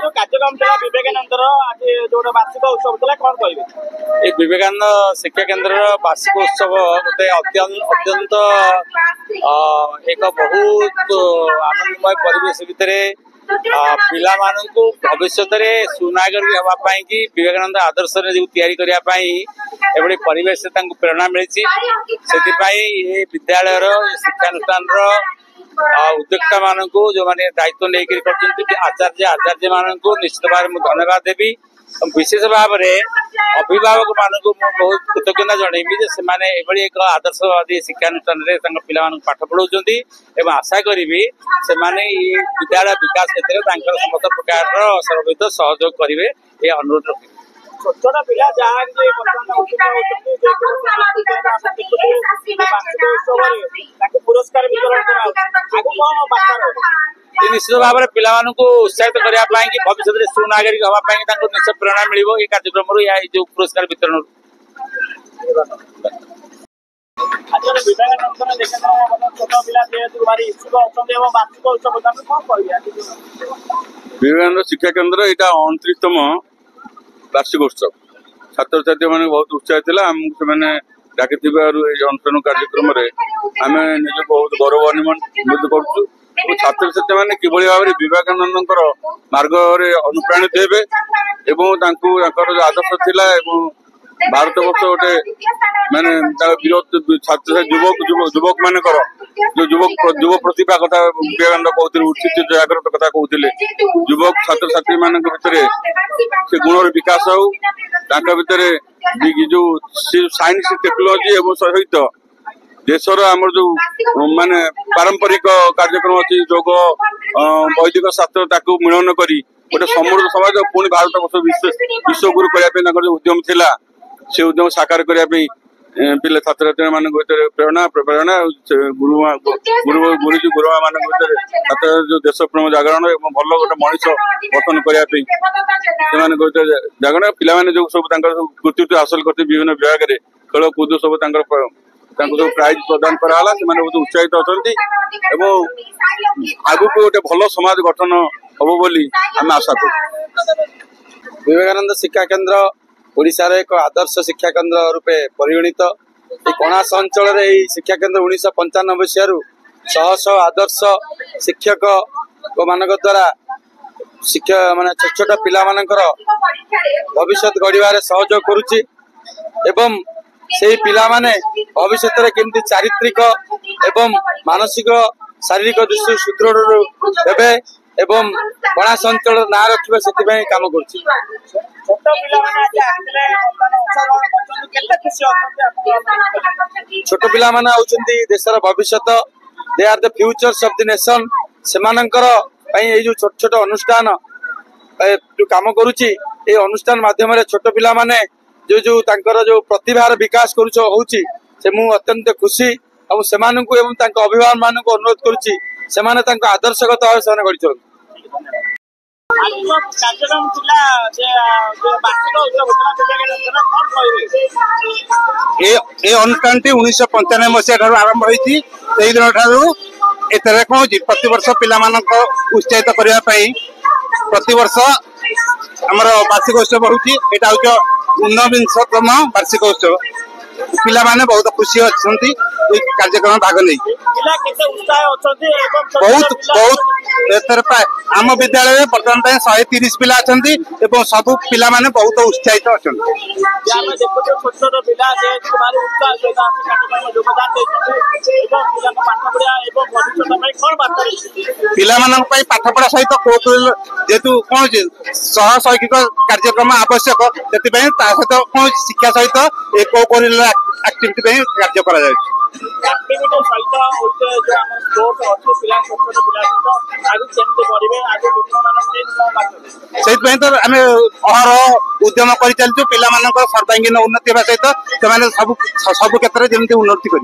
विवेकानंदर आज जो वार्षिक उत्सव था कौन कहे विवेकानंद शिक्षा केन्द्र वार्षिक उत्सव गोटे अत्यंत एक बहुत आनंदमय परिवेश भितर पिला भविष्य सुनागरिक होगापाई कि विवेकानंद आदर्श जो तैयारी परिवेश प्रेरणा मिली से विद्यालय शिक्षानुष्ठान उद्योक्ता मान जो मैंने दायित्व नहीं आचार्य मान निश्चित भाव में धन्यवाद देवी विशेष भाव में अभिभावक मान बहुत कृतज्ञता जनइबी एक आदर्शवादी शिक्षानुष्ठान पिला पाठ पढ़ाऊँ एवं आशा करी से विद्यालय विकास क्षेत्र में समस्त प्रकार सर्वविध सहयोग करेंगे ये अनुरोध रखी छोट पिला जहाँ पुरस्कार वितरण निश्चित भाव में पिला उत्साहित करने कि भविष्य सुनागरिक होगापाई निश्चय प्रेरणा मिल कार्यक्रम जो पुरस्कार वितरण विवेकानंद शिक्षा केन्द्र यहाँ 29तम वार्षिक उत्सव छात्र छात्री मैंने बहुत उत्साहित है डाकी अनुष्ठान कार्यक्रम आम निज बहुत गौरव अनुमोदित करुँ छात्र छात्री मैंने किभली भाव में विवेकानंद मार्ग अनुप्राणित हेबे जो आदर्श थिला भारत वर्ष गोटे माने छात्र युवक मान जो युव प्रतिभा कथा विवेकानंद कहते उचित जागृत कथा कहते युवक छात्र छात्री मान भितर से गुणर विकास होतर जो साइंस टेक्नोलोजी एवं सहित देशर आमर जो माने पारंपरिक कार्यक्रम अच्छी योग वैदिक शास्त्र मिलन करी गोटे समृद्ध समाज पुणी भारत वर्ष विश्व गुरु करने उद्यम थिला से उद्यम साकार करने पिले छात्र छात्री मान प्रेरणा प्रेरणा गुरुजी गुरुमा मान छात्र जो देश प्रेम जागरण और भल गोटे मनीष गठन करने जागरण पिला जो सब कृतित्व हासिल करते विभिन्न विभाग में खेल कूद सब सब प्राइज प्रदान कराला से बहुत उत्साहित अच्छा आगु गोटे भल समाज गठन हम बोली आम आशा करूँ। विवेकानंद शिक्षा केन्द्र ओडिशार एक आदर्श शिक्षा केन्द्र रूपे परिगणित कणास अंचल शिक्षा केन्द्र 1995 मसीह शह शह आदर्श शिक्षक मान द्वारा शिक्षा माने छोट छोट पिला मानकर भविष्य गढ़ सहयोग करुच्ची एवं से पिला माने भविष्य केमती चारित्रिक एवं मानसिक शारीरिक दृष्टि सुदृढ़ हेबे एवं कणास अंचल ना रखिबे से काम करुच्ची। छोट पिला माने होउचंती देशर भविष्य they are the futures of the nation से जो छोट छोट अनुष्ठान जो काम करुच्ची ये अनुष्ठान माध्यम छोट पिला माने जो तांकर जो प्रतिभार विकास करुच होउची से मु अत्यंत खुशी और से अभिभावक मान को अनुरोध करुच्ची से आदर्शगत भाव से गढ़ी चलती। ये अनुष्ठान 1995 मसीहा आरंभ होती दिन ठार कौन प्रति वर्ष पिला उत्साहित करने प्रति वर्ष आमर वार्षिक उत्सव होता 19तम वार्षिक उत्सव पिला माने बहुत खुशी अच्छा कार्यक्रम भाग नहीं बहुत बहुत प्राय आम विद्यालय बर्तमान 130 पिला अच्छा सब पिला माने बहुत उत्साहित अच्छा पिला पाठ पढ़ा सहित जेहेतु कौन सह शैक्षिक कार्यक्रम आवश्यक से सहित कौन शिक्षा सहित एक्टिविटी कार्य करा तो आम अहर उद्यम कर चलु पिला सर्वांगीन उन्नति सहित सब क्षेत्र में उन्नति कर।